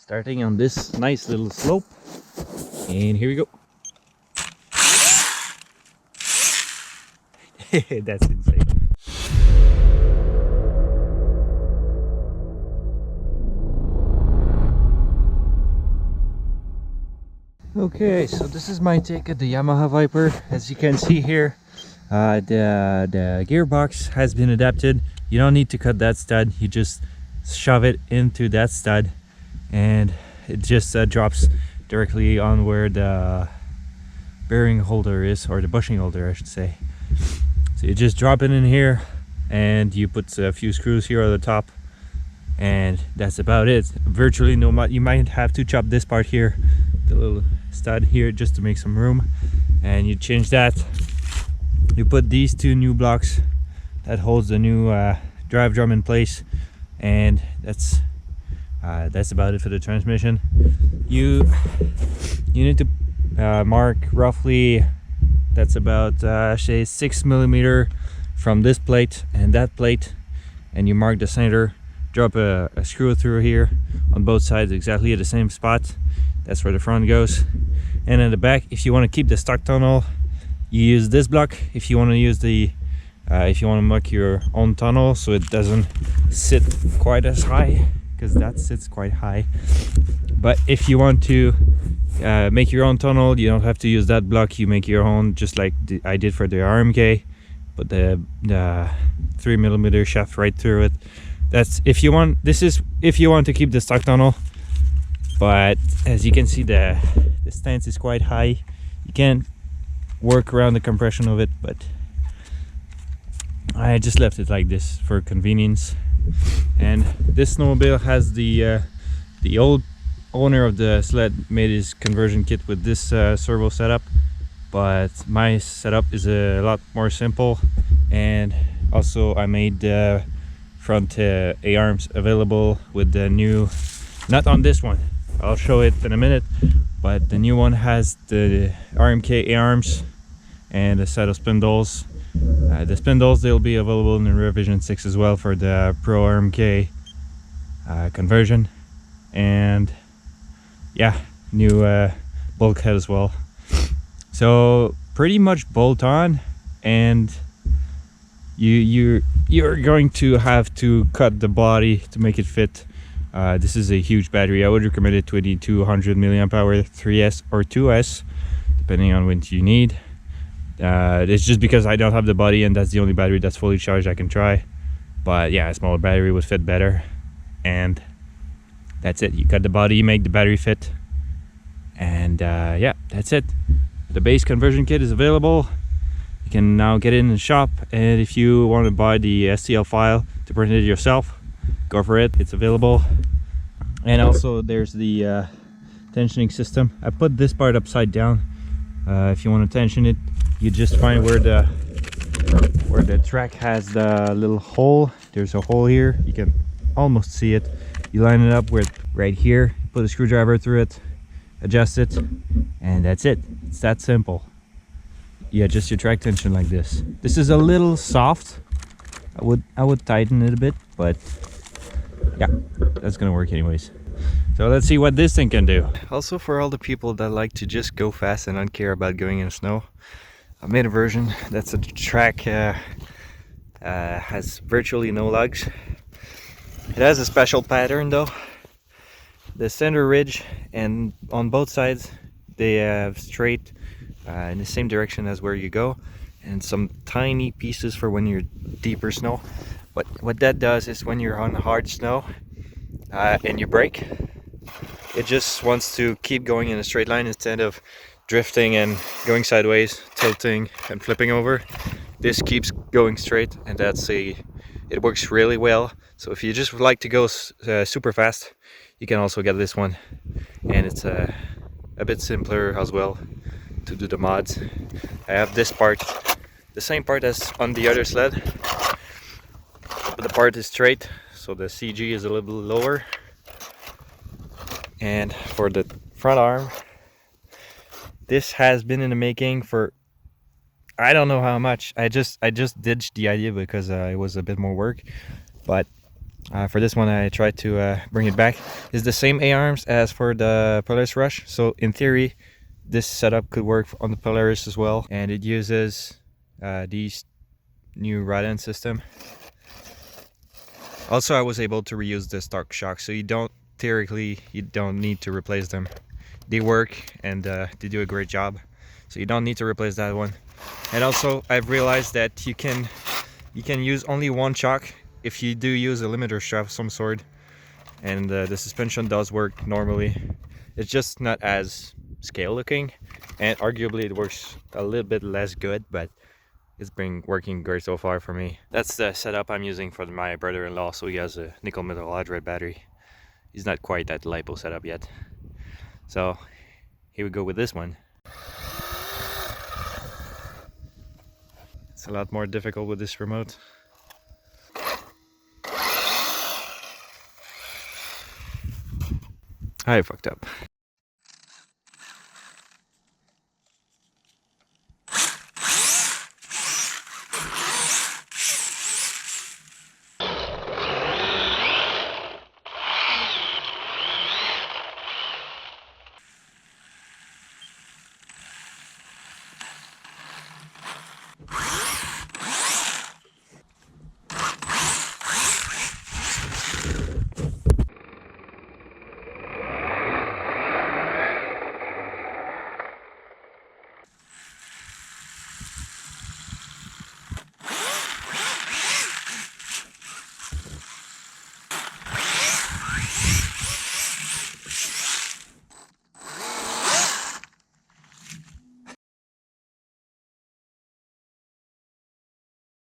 Starting on this nice little slope, and here we go. That's insane. Okay, so this is my take at the Yamaha Viper. As you can see here, the gearbox has been adapted. You don't need to cut that stud, you just shove it into that stud and it just drops directly on where the bearing holder is, or the bushing holder I should say. So you just drop it in here and you put a few screws here on the top, and that's about it. Virtually no, you might have to chop this part here, the little stud here, just to make some room, and you change that. You put these two new blocks that holds the new drive drum in place, and that's about it for the transmission. You need to mark roughly, that's about say 6 millimeter from this plate and that plate, and you mark the center. Drop a screw through here on both sides exactly at the same spot. That's where the front goes. And in the back, if you want to keep the stock tunnel, you use this block. If you want to use the if you want to make your own tunnel so it doesn't sit quite as high, because that sits quite high. But if you want to make your own tunnel, you don't have to use that block. You make your own, just like I did for the RMK. Put the 3 millimeter shaft right through it. That's if you want. This is if you want to keep the stock tunnel. But as you can see, the stance is quite high. You can't work around the compression of it, but I just left it like this for convenience. And this snowmobile has the old owner of the sled made his conversion kit with this servo setup, but my setup is a lot more simple. And also I made the front A-arms available with the new, not on this one, I'll show it in a minute, but the new one has the RMK A-arms and a set of spindles. The spindles, they'll be available in the revision 6 as well for the Pro RMK conversion. And yeah, new bulkhead as well. So pretty much bolt on, and you're going to have to cut the body to make it fit. This is a huge battery. I would recommend it 2200 milliamp hour 3S or 2S, depending on what you need. It's just because I don't have the body and that's the only battery that's fully charged I can try. But yeah, a smaller battery would fit better. And that's it. You cut the body, you make the battery fit, and yeah, that's it. The base conversion kit is available. You can now get it in the shop, and if you want to buy the STL file to print it yourself, go for it. It's available. And also there's the tensioning system. I put this part upside down. If you want to tension it, you just find where the track has the little hole. There's a hole here, you can almost see it. You line it up with right here, put a screwdriver through it, adjust it, and that's it. It's that simple. You adjust your track tension like this. This is a little soft. I would tighten it a bit, but yeah, that's gonna work anyways. So let's see what this thing can do. Also, for all the people that like to just go fast and don't care about going in the snow, I made a version that's a track has virtually no lugs. It has a special pattern though. The center ridge and on both sides they have straight in the same direction as where you go, and some tiny pieces for when you're deeper snow. But what that does is when you're on hard snow and you brake, it just wants to keep going in a straight line instead of drifting and going sideways, tilting and flipping over. This keeps going straight, and it works really well. So if you just like to go super fast, you can also get this one, and it's a bit simpler as well to do the mods. I have this part, the same part as on the other sled, but the part is straight, so the CG is a little bit lower. And for the front arm, this has been in the making for I don't know how much. I just ditched the idea because it was a bit more work, but For this one, I tried to bring it back. It's the same A-arms as for the Polaris Rush, so in theory this setup could work on the Polaris as well, and it uses these new rod end system. Also, I was able to reuse the stock shocks, so you don't need to replace them. They work and they do a great job, so you don't need to replace that one. And also, I've realized that you can use only one shock if you do use a limiter shaft of some sort, and the suspension does work normally. It's just not as scale looking, and arguably it works a little bit less good, but it's been working great so far for me. That's the setup I'm using for my brother-in-law, so he has a nickel metal hydride battery. He's not quite that LiPo setup yet, so here we go with this one. It's a lot more difficult with this remote. I fucked up.